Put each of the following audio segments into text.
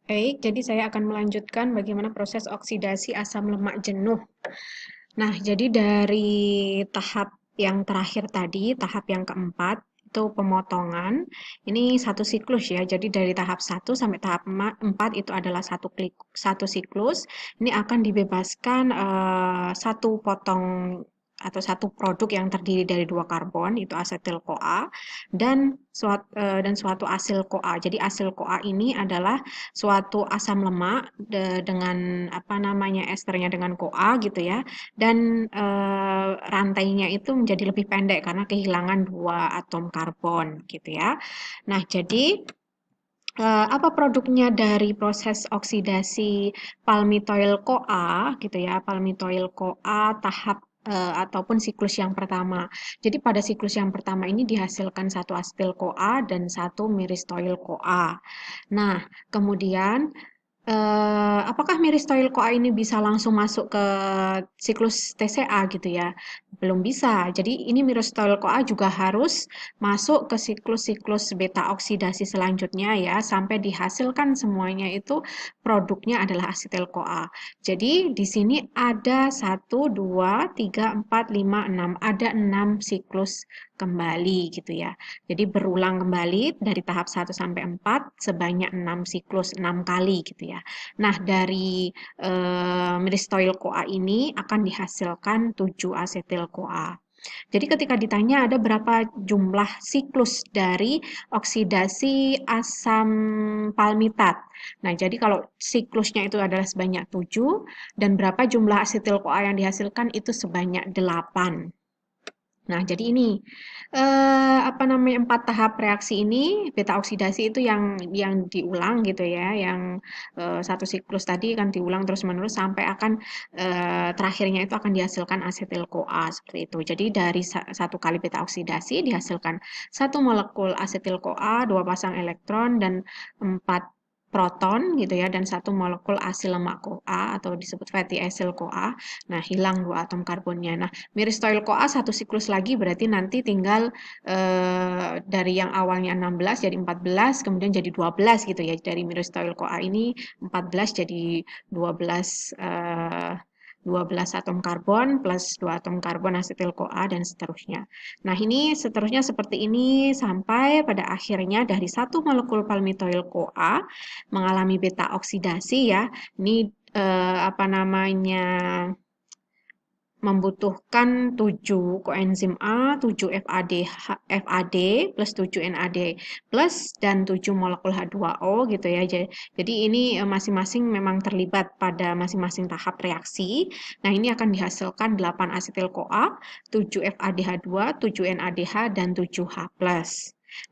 Baik, jadi saya akan melanjutkan bagaimana proses oksidasi asam lemak jenuh. Nah, jadi dari tahap yang terakhir tadi, tahap yang keempat, itu pemotongan. Ini satu siklus ya. Jadi dari tahap 1 sampai tahap 4 itu adalah satu siklus. Ini akan dibebaskan satu potong atau satu produk yang terdiri dari dua karbon, itu asetil CoA, dan suatu asil CoA. Jadi asil CoA ini adalah suatu asam lemak dengan apa namanya esternya dengan CoA gitu ya, dan rantainya itu menjadi lebih pendek karena kehilangan dua atom karbon gitu ya. Nah, jadi apa produknya dari proses oksidasi palmitoyl CoA gitu ya, palmitoyl CoA tahap ataupun siklus yang pertama. Jadi pada siklus yang pertama ini dihasilkan satu asetil CoA dan satu myristoyl CoA. Nah, kemudian apakah myristoyl CoA ini bisa langsung masuk ke siklus TCA gitu ya? Belum bisa. Jadi ini myristoyl CoA juga harus masuk ke siklus-siklus beta oksidasi selanjutnya ya, sampai dihasilkan semuanya itu produknya adalah asetil CoA. Jadi di sini ada 1, 2, 3, 4, 5, 6. Ada 6 siklus kembali gitu ya. Jadi berulang kembali dari tahap 1 sampai 4 sebanyak 6 siklus, 6 kali gitu ya. Nah, dari myristoyl CoA ini akan dihasilkan 7 asetil CoA. Jadi ketika ditanya ada berapa jumlah siklus dari oksidasi asam palmitat. Nah, jadi kalau siklusnya itu adalah sebanyak 7 dan berapa jumlah asetil CoA yang dihasilkan itu sebanyak 8. Nah, jadi ini apa namanya 4 tahap reaksi ini beta oksidasi itu yang diulang gitu ya, yang satu siklus tadi kan diulang terus-menerus sampai akan terakhirnya itu akan dihasilkan asetil CoA seperti itu. Jadi dari satu kali beta oksidasi dihasilkan satu molekul asetil CoA, dua pasang elektron dan 4 proton gitu ya dan satu molekul asil lemak CoA atau disebut fatty acyl CoA. Nah, hilang dua atom karbonnya. Nah, myristoyl CoA satu siklus lagi berarti nanti tinggal dari yang awalnya 16 jadi 14 kemudian jadi 12 gitu ya. Dari myristoyl CoA ini 14 jadi 12 12 atom karbon plus 2 atom karbon asetil CoA dan seterusnya. Nah, ini seterusnya seperti ini sampai pada akhirnya dari satu molekul palmitoyl CoA mengalami beta oksidasi ya. Ini apa namanya membutuhkan 7 koenzim A, 7 FAD plus 7 NAD plus dan 7 molekul H2O gitu ya. Jadi ini masing-masing memang terlibat pada masing-masing tahap reaksi. Nah, ini akan dihasilkan 8 asetil CoA, 7 FADH2, 7 NADH dan 7H+.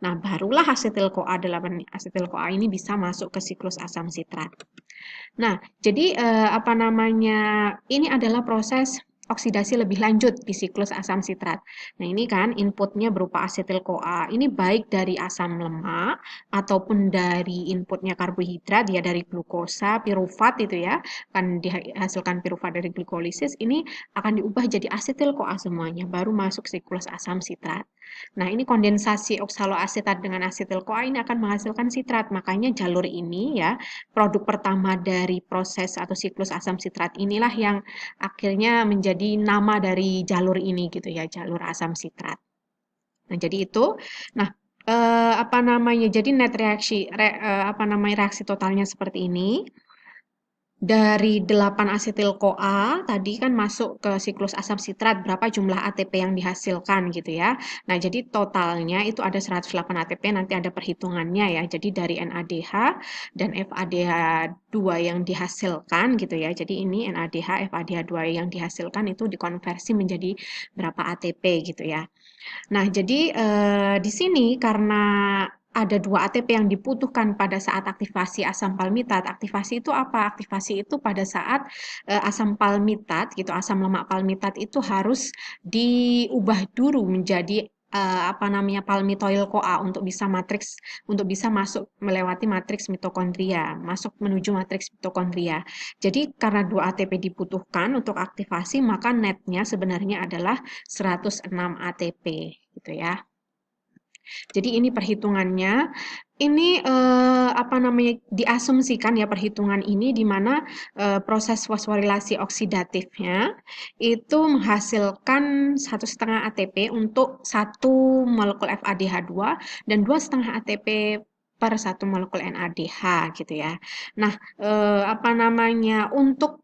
Nah, barulah asetil CoA 8 asetil CoA ini bisa masuk ke siklus asam sitrat. Nah, jadi apa namanya? Ini adalah proses oksidasi lebih lanjut di siklus asam sitrat. Nah, ini kan inputnya berupa asetil CoA. Ini baik dari asam lemak ataupun dari inputnya karbohidrat ya dari glukosa, pirufat itu ya. Kan dihasilkan pirufat dari glikolisis ini akan diubah jadi asetil CoA semuanya baru masuk siklus asam sitrat. Nah, ini kondensasi oksaloasetat dengan asetil CoA ini akan menghasilkan sitrat. Makanya jalur ini ya produk pertama dari proses atau siklus asam sitrat inilah yang akhirnya menjadi nama dari jalur ini gitu ya, jalur asam sitrat. Nah, jadi itu. Nah, apa namanya? Jadi net apa namanya reaksi totalnya seperti ini. Dari 8 asetil CoA tadi kan masuk ke siklus asam sitrat berapa jumlah ATP yang dihasilkan gitu ya. Nah, jadi totalnya itu ada 108 ATP nanti ada perhitungannya ya. Jadi dari NADH dan FADH2 yang dihasilkan gitu ya. Jadi ini NADH FADH2 yang dihasilkan itu dikonversi menjadi berapa ATP gitu ya. Nah, jadi di sini karena ada 2 ATP yang dibutuhkan pada saat aktivasi asam palmitat. Aktivasi itu apa? Aktivasi itu pada saat asam palmitat gitu, asam lemak palmitat itu harus diubah dulu menjadi apa namanya palmitoyl CoA untuk bisa masuk melewati matriks mitokondria, masuk menuju matriks mitokondria. Jadi karena 2 ATP dibutuhkan untuk aktivasi, maka netnya sebenarnya adalah 106 ATP gitu ya. Jadi ini perhitungannya, ini apa namanya diasumsikan ya perhitungan ini di mana proses fosforilasi oksidatifnya itu menghasilkan 1,5 ATP untuk 1 molekul FADH2 dan 2,5 ATP per 1 molekul NADH gitu ya. Nah, apa namanya untuk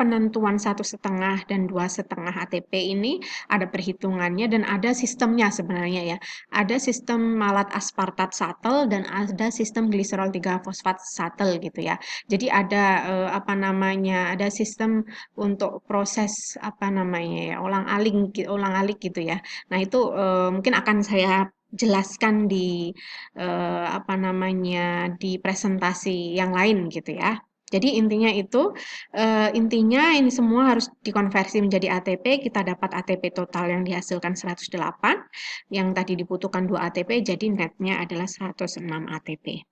penentuan 1,5 dan 2,5 ATP ini ada perhitungannya dan ada sistemnya sebenarnya ya. Ada sistem malat aspartat shuttle dan ada sistem gliserol 3 fosfat shuttle gitu ya. Jadi ada apa namanya? Ada sistem untuk proses apa namanya ya? Ulang-alik gitu ya. Nah, itu mungkin akan saya jelaskan di apa namanya? Di presentasi yang lain gitu ya. Jadi intinya itu intinya ini semua harus dikonversi menjadi ATP, kita dapat ATP total yang dihasilkan 108, yang tadi dibutuhkan 2 ATP, jadi netnya adalah 106 ATP.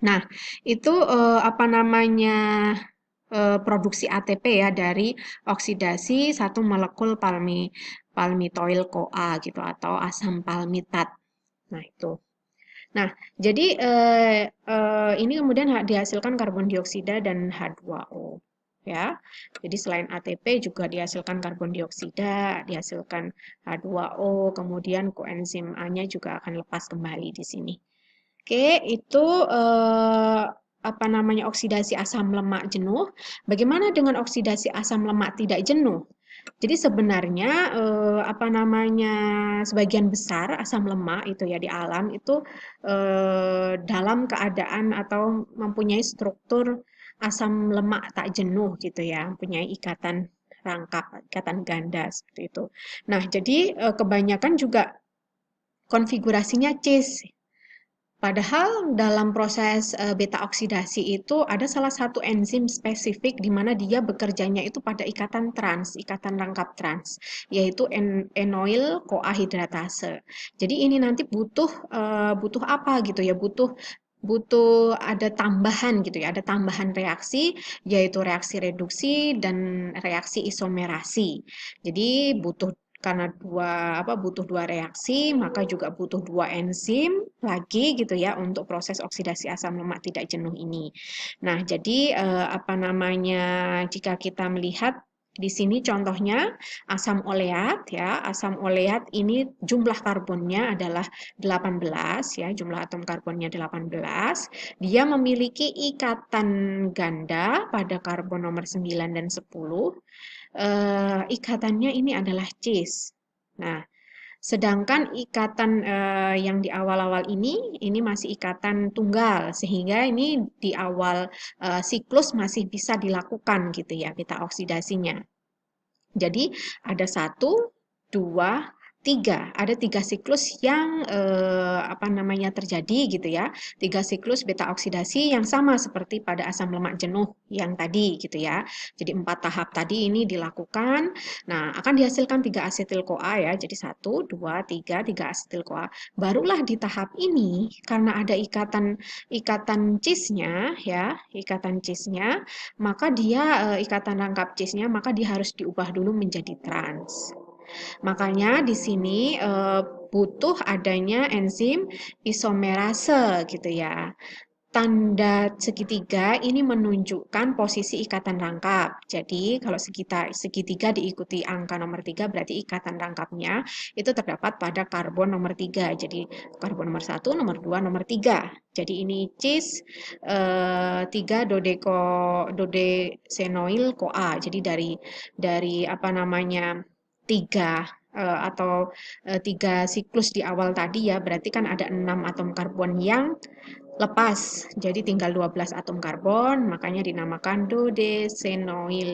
Nah, itu apa namanya produksi ATP ya dari oksidasi 1 molekul palmitoyl CoA gitu atau asam palmitat. Nah, itu. Nah, jadi ini kemudian dihasilkan karbon dioksida dan H2O ya. Jadi selain ATP juga dihasilkan karbon dioksida, dihasilkan H2O, kemudian koenzim A-nya juga akan lepas kembali di sini. Oke, itu apa namanya oksidasi asam lemak jenuh. Bagaimana dengan oksidasi asam lemak tidak jenuh? Jadi sebenarnya apa namanya sebagian besar asam lemak itu ya di alam itu dalam keadaan atau mempunyai struktur asam lemak tak jenuh gitu ya, mempunyai ikatan rangkap, ikatan ganda seperti itu. Nah, jadi kebanyakan juga konfigurasinya cis. Padahal dalam proses beta oksidasi itu ada salah satu enzim spesifik di mana dia bekerjanya itu pada ikatan trans, ikatan rangkap trans, yaitu enoil CoA hidratase. Jadi ini nanti butuh apa gitu ya, butuh ada tambahan gitu ya, ada tambahan reaksi yaitu reaksi reduksi dan reaksi isomerasi. Jadi karena butuh dua reaksi, maka juga butuh dua enzim lagi gitu ya untuk proses oksidasi asam lemak tidak jenuh ini. Nah, jadi apa namanya jika kita melihat di sini contohnya asam oleat ya. Asam oleat ini jumlah karbonnya adalah 18 ya, jumlah atom karbonnya 18. Dia memiliki ikatan ganda pada karbon nomor 9 dan 10. Ikatannya ini adalah cis. Nah, sedangkan ikatan yang di awal-awal ini masih ikatan tunggal, sehingga ini di awal siklus masih bisa dilakukan gitu ya, beta oksidasinya. Jadi ada 1, 2, 3. Ada 3 siklus yang apa namanya terjadi gitu ya. 3 siklus beta oksidasi yang sama seperti pada asam lemak jenuh yang tadi gitu ya. Jadi 4 tahap tadi ini dilakukan. Nah, akan dihasilkan 3 asetil CoA ya. Jadi 1, 2, 3, 3 asetil CoA. Barulah di tahap ini karena ada ikatan cisnya ya, ikatan cisnya, maka dia ikatan rangkap cisnya maka dia harus diubah dulu menjadi trans. Makanya di sini butuh adanya enzim isomerase gitu ya. Tanda segitiga ini menunjukkan posisi ikatan rangkap. Jadi kalau segitiga diikuti angka nomor 3 berarti ikatan rangkapnya itu terdapat pada karbon nomor 3. Jadi karbon nomor 1, nomor 2, nomor 3. Jadi ini cis 3 dodecenoil CoA. Jadi dari apa namanya 3 atau 3 siklus di awal tadi ya, berarti kan ada 6 atom karbon yang lepas, jadi tinggal 12 atom karbon, makanya dinamakan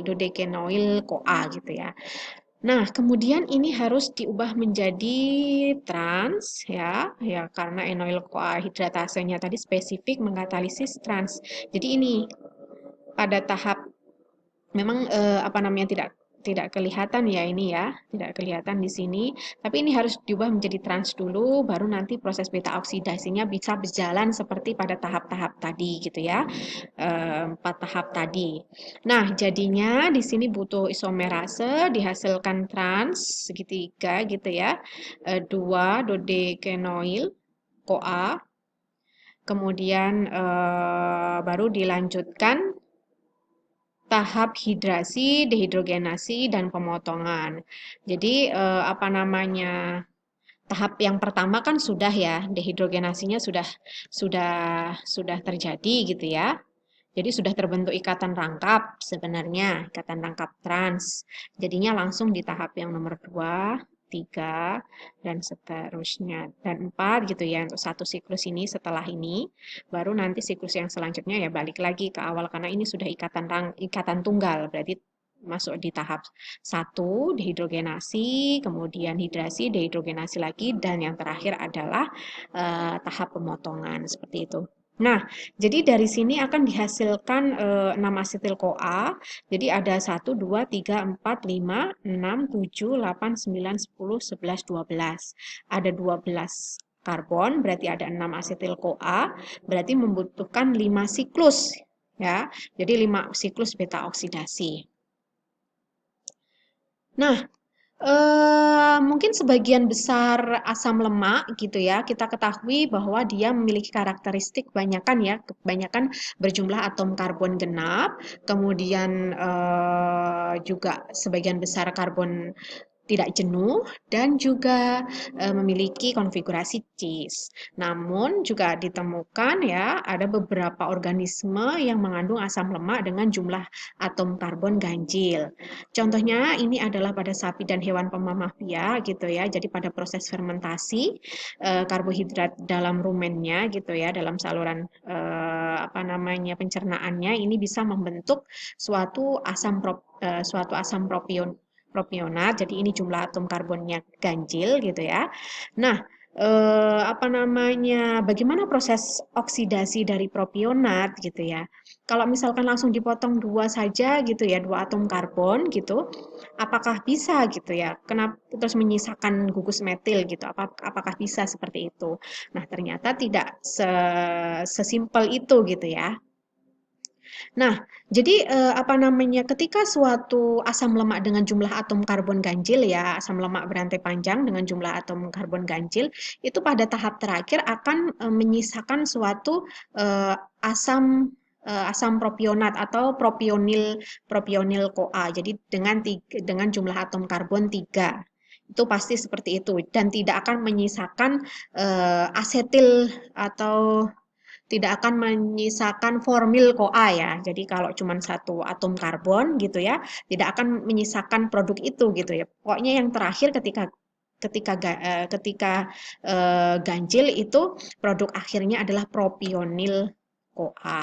dodekenoil CoA gitu ya. Nah, kemudian ini harus diubah menjadi trans ya, karena enoil CoA hidratasenya tadi spesifik mengkatalisis trans. Jadi ini pada tahap memang apa namanya tidak kelihatan ya ini ya, tidak kelihatan di sini. Tapi ini harus diubah menjadi trans dulu, baru nanti proses beta oksidasinya bisa berjalan seperti pada tahap-tahap tadi gitu ya, 4 tahap tadi. Nah, jadinya di sini butuh isomerase, dihasilkan trans segitiga gitu ya, 2 dodekanoil CoA, kemudian baru dilanjutkan tahap hidrasi, dehidrogenasi, dan pemotongan. Jadi, apa namanya, tahap yang pertama kan sudah ya, dehidrogenasinya sudah terjadi gitu ya. Jadi sudah terbentuk ikatan rangkap sebenarnya, ikatan rangkap trans. Jadinya langsung di tahap yang nomor 2, 3, dan seterusnya. Dan 4 gitu ya untuk satu siklus ini setelah ini. Baru nanti siklus yang selanjutnya ya balik lagi ke awal karena ini sudah ikatan tunggal. Berarti masuk di tahap 1, dehidrogenasi, kemudian hidrasi, dehidrogenasi lagi, dan yang terakhir adalah tahap pemotongan seperti itu. Nah, jadi dari sini akan dihasilkan 6 asetil CoA. Jadi ada 1, 2, 3, 4, 5, 6, 7, 8, 9, 10, 11, 12. Ada 12 karbon, berarti ada 6 asetil CoA, berarti membutuhkan 5 siklus ya. Jadi 5 siklus beta oksidasi. Nah, mungkin sebagian besar asam lemak gitu ya, kita ketahui bahwa dia memiliki karakteristik kebanyakan ya, kebanyakan berjumlah atom karbon genap, kemudian juga sebagian besar karbon tidak jenuh dan juga memiliki konfigurasi cis. Namun juga ditemukan ya ada beberapa organisme yang mengandung asam lemak dengan jumlah atom karbon ganjil. Contohnya ini adalah pada sapi dan hewan pemamah gitu ya. Jadi pada proses fermentasi karbohidrat dalam rumennya gitu ya, dalam saluran apa namanya pencernaannya ini bisa membentuk suatu asam propionat. Jadi ini jumlah atom karbonnya ganjil gitu ya. Nah, apa namanya? Bagaimana proses oksidasi dari propionat gitu ya? Kalau misalkan langsung dipotong dua saja gitu ya, dua atom karbon gitu, apakah bisa gitu ya? Kenapa terus menyisakan gugus metil gitu? Apakah bisa seperti itu? Nah, ternyata tidak sesimpel itu gitu ya. Nah, jadi apa namanya, ketika suatu asam lemak dengan jumlah atom karbon ganjil ya, asam lemak berantai panjang dengan jumlah atom karbon ganjil, itu pada tahap terakhir akan menyisakan suatu asam propionat atau propionil propionil CoA. Jadi dengan jumlah atom karbon 3. Itu pasti seperti itu dan tidak akan menyisakan asetil atau tidak akan menyisakan formil CoA ya. Jadi kalau cuma satu atom karbon gitu ya, tidak akan menyisakan produk itu gitu ya. Pokoknya yang terakhir ketika ganjil itu produk akhirnya adalah propionil CoA